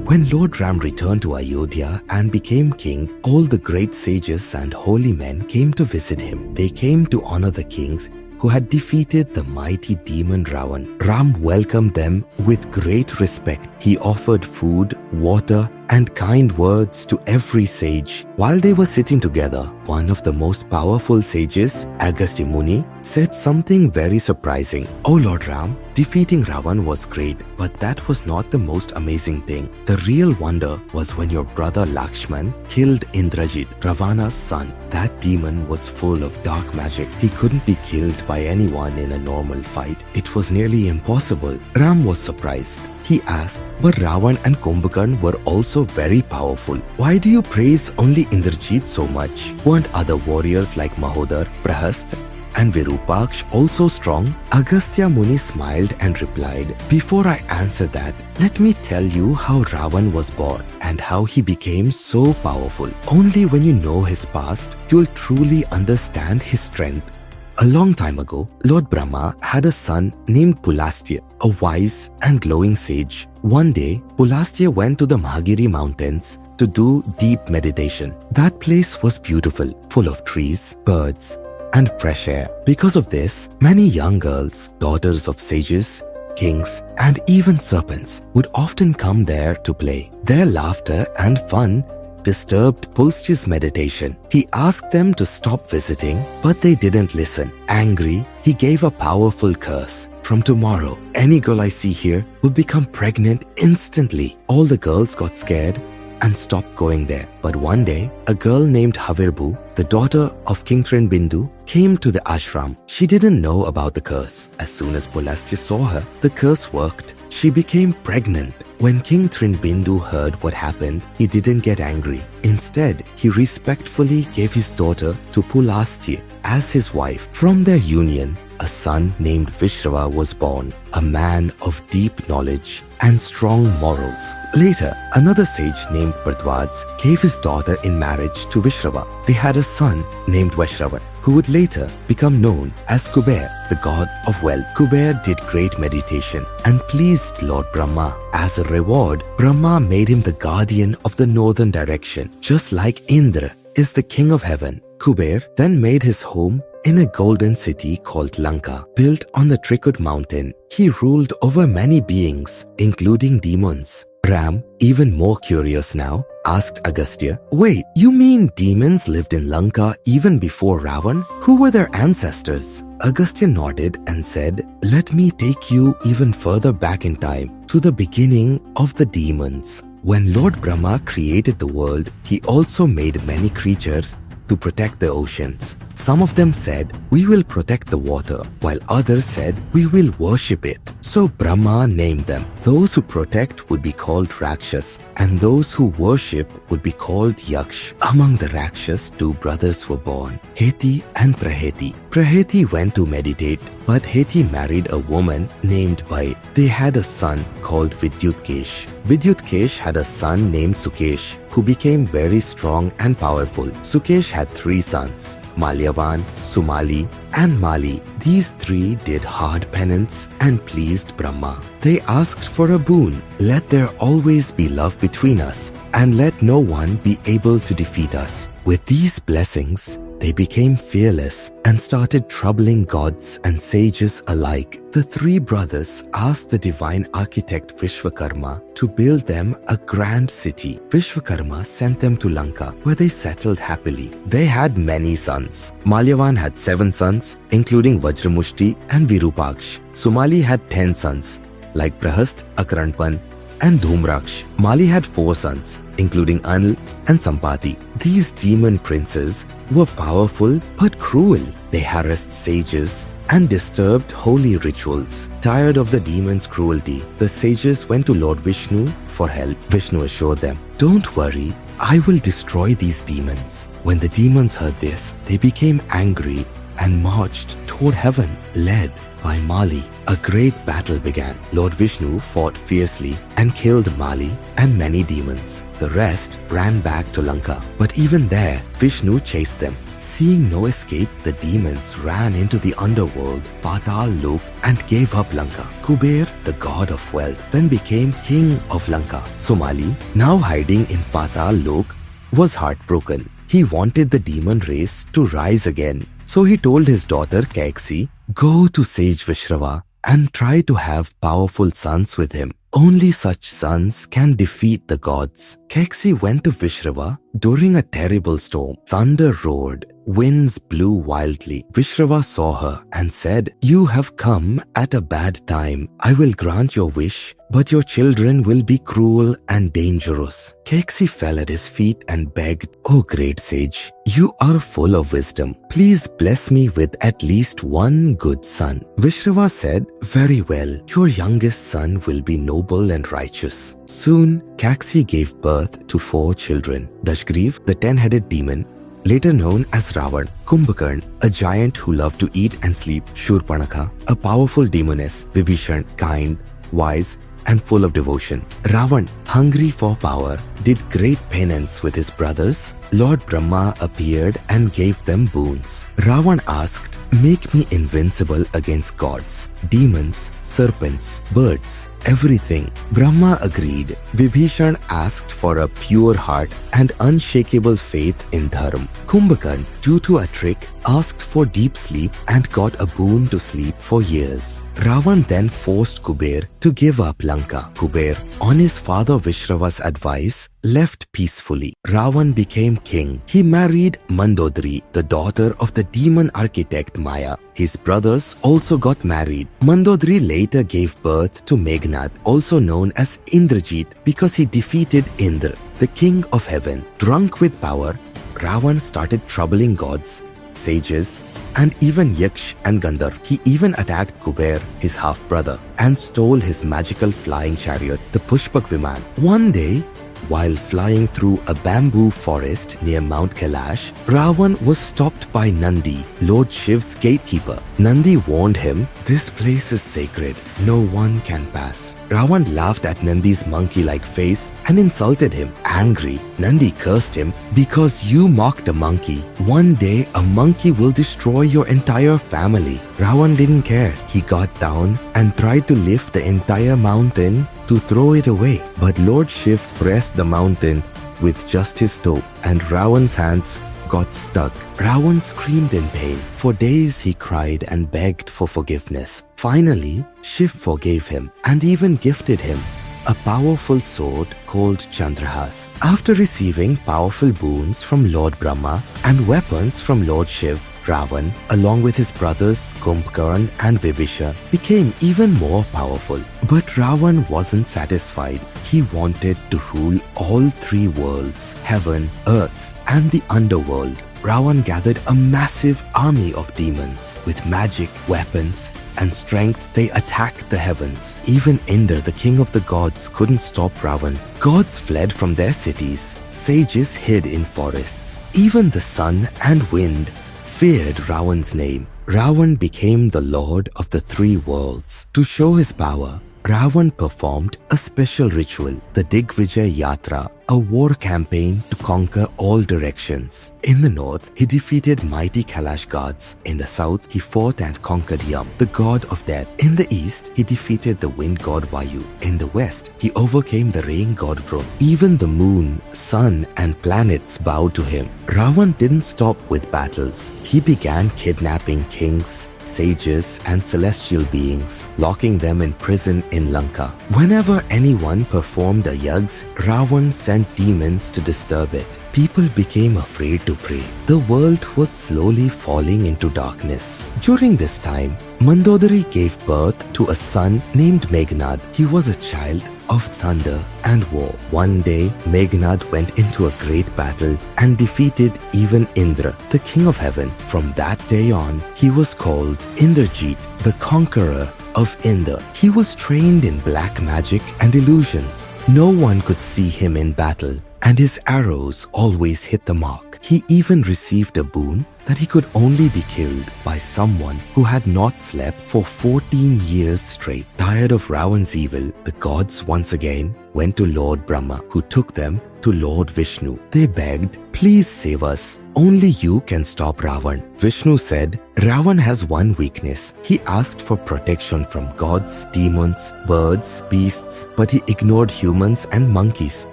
When Lord Ram returned to Ayodhya and became king, all the great sages and holy men came to visit him. They came to honor the kings who had defeated the mighty demon Ravan. Ram welcomed them with great respect. He offered food, water, and kind words to every sage. While they were sitting together, one of the most powerful sages, Agastya Muni, said something very surprising. "Oh Lord Ram, defeating Ravan was great, but that was not the most amazing thing. The real wonder was when your brother Lakshman killed Indrajit, Ravana's son. That demon was full of dark magic. He couldn't be killed by anyone in a normal fight. It was nearly impossible." Ram was surprised. He asked, "But Ravan and Kumbhakarna were also very powerful. Why do you praise only Indrajit so much? Weren't other warriors like Mahodar, Prahasta, and Virupaksh also strong?" Agastya Muni smiled and replied, "Before I answer that, let me tell you how Ravan was born and how he became so powerful. Only when you know his past, you'll truly understand his strength." A long time ago, Lord Brahma had a son named Pulastya, a wise and glowing sage. One day, Pulastya went to the Mahagiri mountains to do deep meditation. That place was beautiful, full of trees, birds, and fresh air. Because of this, many young girls, daughters of sages, kings, and even serpents would often come there to play. Their laughter and fun disturbed Pulastya's meditation. He asked them to stop visiting, but they didn't listen. Angry, he gave a powerful curse. "From tomorrow, any girl I see here will become pregnant instantly." All the girls got scared and stopped going there. But one day, a girl named Havirbu, the daughter of King Trinbindu, came to the ashram. She didn't know about the curse. As soon as Pulastya saw her, the curse worked. She became pregnant. When King Trinbindu heard what happened, he didn't get angry. Instead, he respectfully gave his daughter to Pulastya as his wife. From their union, a son named Vishrava was born, a man of deep knowledge and strong morals. Later, another sage named Bhardwaj gave his daughter in marriage to Vishrava. They had a son named Vaishravan, who would later become known as Kuber, the god of wealth. Kuber did great meditation and pleased Lord Brahma. As a reward, Brahma made him the guardian of the northern direction. Just like Indra is the king of heaven, Kuber then made his home in a golden city called Lanka, built on the Trikud mountain. He ruled over many beings, including demons. Ram, even more curious now, asked Agastya, "Wait, you mean demons lived in Lanka even before Ravan? Who were their ancestors?" Agastya nodded and said, "Let me take you even further back in time, to the beginning of the demons. When Lord Brahma created the world, he also made many creatures to protect the oceans. Some of them said, 'We will protect the water,' while others said, 'We will worship it.' So Brahma named them. Those who protect would be called Rakshasas, and those who worship would be called Yaksh. Among the Rakshasas, two brothers were born, Heti and Praheti. Praheti went to meditate, but Heti married a woman named Bai. They had a son called Vidyutkesh. Vidyutkesh had a son named Sukesh, who became very strong and powerful. Sukesh had 3 sons, Malyavan, Sumali, and Mali. These 3 did hard penance and pleased Brahma. They asked for a boon. "Let there always be love between us, and let no one be able to defeat us." With these blessings, they became fearless and started troubling gods and sages alike. The 3 brothers asked the divine architect Vishwakarma to build them a grand city. Vishwakarma sent them to Lanka, where they settled happily. They had many sons. Malyavan had 7 sons, including Vajramushti and Virupaksh. Sumali had 10 sons, like Prahast, Akarantpan, and Dhumraksh. Mali had 4 sons, including Anil and Sampati. These demon princes were powerful but cruel. They harassed sages and disturbed holy rituals. Tired of the demons' cruelty, the sages went to Lord Vishnu for help. Vishnu assured them, "Don't worry, I will destroy these demons." When the demons heard this, they became angry and marched toward heaven, led by Mali. A great battle began. Lord Vishnu fought fiercely and killed Mali and many demons. The rest ran back to Lanka. But even there, Vishnu chased them. Seeing no escape, the demons ran into the underworld, Patal Lok, and gave up Lanka. Kuber, the god of wealth, then became king of Lanka. Somali, now hiding in Patal Lok, was heartbroken. He wanted the demon race to rise again. So he told his daughter Kaikesi, "Go to sage Vishrava and try to have powerful sons with him. Only such sons can defeat the gods." Kaikesi went to Vishrava during a terrible storm. Thunder roared, winds blew wildly. Vishrava saw her and said, "You have come at a bad time. I will grant your wish, but your children will be cruel and dangerous." Kaikesi fell at his feet and begged, "Oh great sage, you are full of wisdom. Please bless me with at least one good son." Vishrava said, "Very well, your youngest son will be noble and righteous." Soon, Kaikesi gave birth to 4 children. Dashgriv, the 10-headed demon, later known as Ravan; Kumbhakarn, a giant who loved to eat and sleep; Shurpanakha, a powerful demoness; Vibhishan, kind, wise, and full of devotion. Ravan, hungry for power, did great penance with his brothers. Lord Brahma appeared and gave them boons. Ravan asked, "Make me invincible against gods, demons, serpents, birds, everything." Brahma agreed. Vibhishan asked for a pure heart and unshakable faith in dharma. Kumbhakarn, due to a trick, asked for deep sleep and got a boon to sleep for years. Ravan then forced Kuber to give up Lanka. Kuber, on his father Vishrava's advice, left peacefully. Ravan became king. He married Mandodari, the daughter of the demon architect Maya. His brothers also got married. Mandodari later gave birth to Meghnad, also known as Indrajit, because he defeated Indra, the king of heaven. Drunk with power, Ravan started troubling gods, sages, and even Yaksh and Gandharv. He even attacked Kuber, his half-brother, and stole his magical flying chariot, the Pushpak Viman. One day, while flying through a bamboo forest near Mount Kailash, Ravan was stopped by Nandi, Lord Shiva's gatekeeper. Nandi warned him, "This place is sacred. No one can pass." Ravan laughed at Nandi's monkey-like face and insulted him. Angry, Nandi cursed him, "Because you mocked a monkey, one day a monkey will destroy your entire family." Ravan didn't care. He got down and tried to lift the entire mountain to throw it away. But Lord Shiva pressed the mountain with just his toe, and Ravan's hands got stuck. Ravan screamed in pain. For days he cried and begged for forgiveness. Finally, Shiv forgave him and even gifted him a powerful sword called Chandrahas. After receiving powerful boons from Lord Brahma and weapons from Lord Shiv, Ravan, along with his brothers Kumbhakarn and Vibhishan, became even more powerful. But Ravan wasn't satisfied. He wanted to rule all 3 worlds, heaven, earth, and the underworld. Ravan gathered a massive army of demons. With magic, weapons, and strength, they attacked the heavens. Even Indra, the king of the gods, couldn't stop Ravan. Gods fled from their cities. Sages hid in forests. Even the sun and wind feared Ravan's name. Ravan became the lord of the 3 worlds. To show his power, Ravan performed a special ritual, the Digvijay Yatra, a war campaign to conquer all directions. In the north, he defeated mighty Kailash gods. In the south, he fought and conquered Yam, the god of death. In the east, he defeated the wind god Vayu. In the west, he overcame the rain god Vrun. Even the moon, sun, and planets bowed to him. Ravan didn't stop with battles. He began kidnapping kings, sages, and celestial beings, locking them in prison in Lanka. Whenever anyone performed a yags, Ravan sent demons to disturb it. People became afraid to pray. The world was slowly falling into darkness. During this time, Mandodari gave birth to a son named Meghnad. He was a child of thunder and war. One day, Meghnad went into a great battle and defeated even Indra, the king of heaven. From that day on, he was called Indrajit, the conqueror of Indra. He was trained in black magic and illusions. No one could see him in battle, and his arrows always hit the mark. He even received a boon that he could only be killed by someone who had not slept for 14 years straight. Tired of Ravan's evil, the gods once again went to Lord Brahma, who took them to Lord Vishnu. They begged, "Please save us. only you can stop Ravan. Vishnu said, Ravan has one weakness. He asked for protection from gods, demons, birds, beasts, but he ignored humans and monkeys,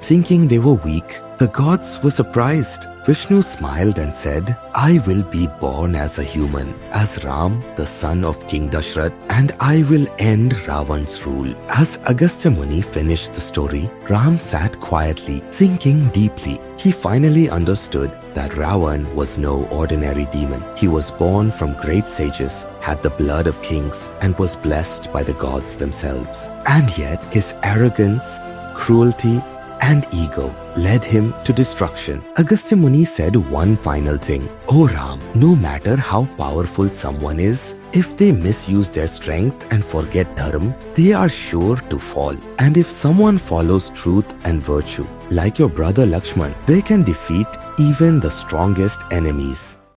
thinking they were weak. The gods were surprised. Vishnu smiled and said, I will be born as a human, as Ram, the son of King Dashrath, and I will end Ravan's rule. As Agastya Muni finished the story, Ram sat quietly, thinking deeply. He finally understood that Ravan was no ordinary demon. He was born from great sages, had the blood of kings, and was blessed by the gods themselves. And yet, his arrogance, cruelty, and ego led him to destruction. Agastya Muni said one final thing. O Ram, no matter how powerful someone is, if they misuse their strength and forget dharma, they are sure to fall. And if someone follows truth and virtue, like your brother Lakshman, they can defeat even the strongest enemies.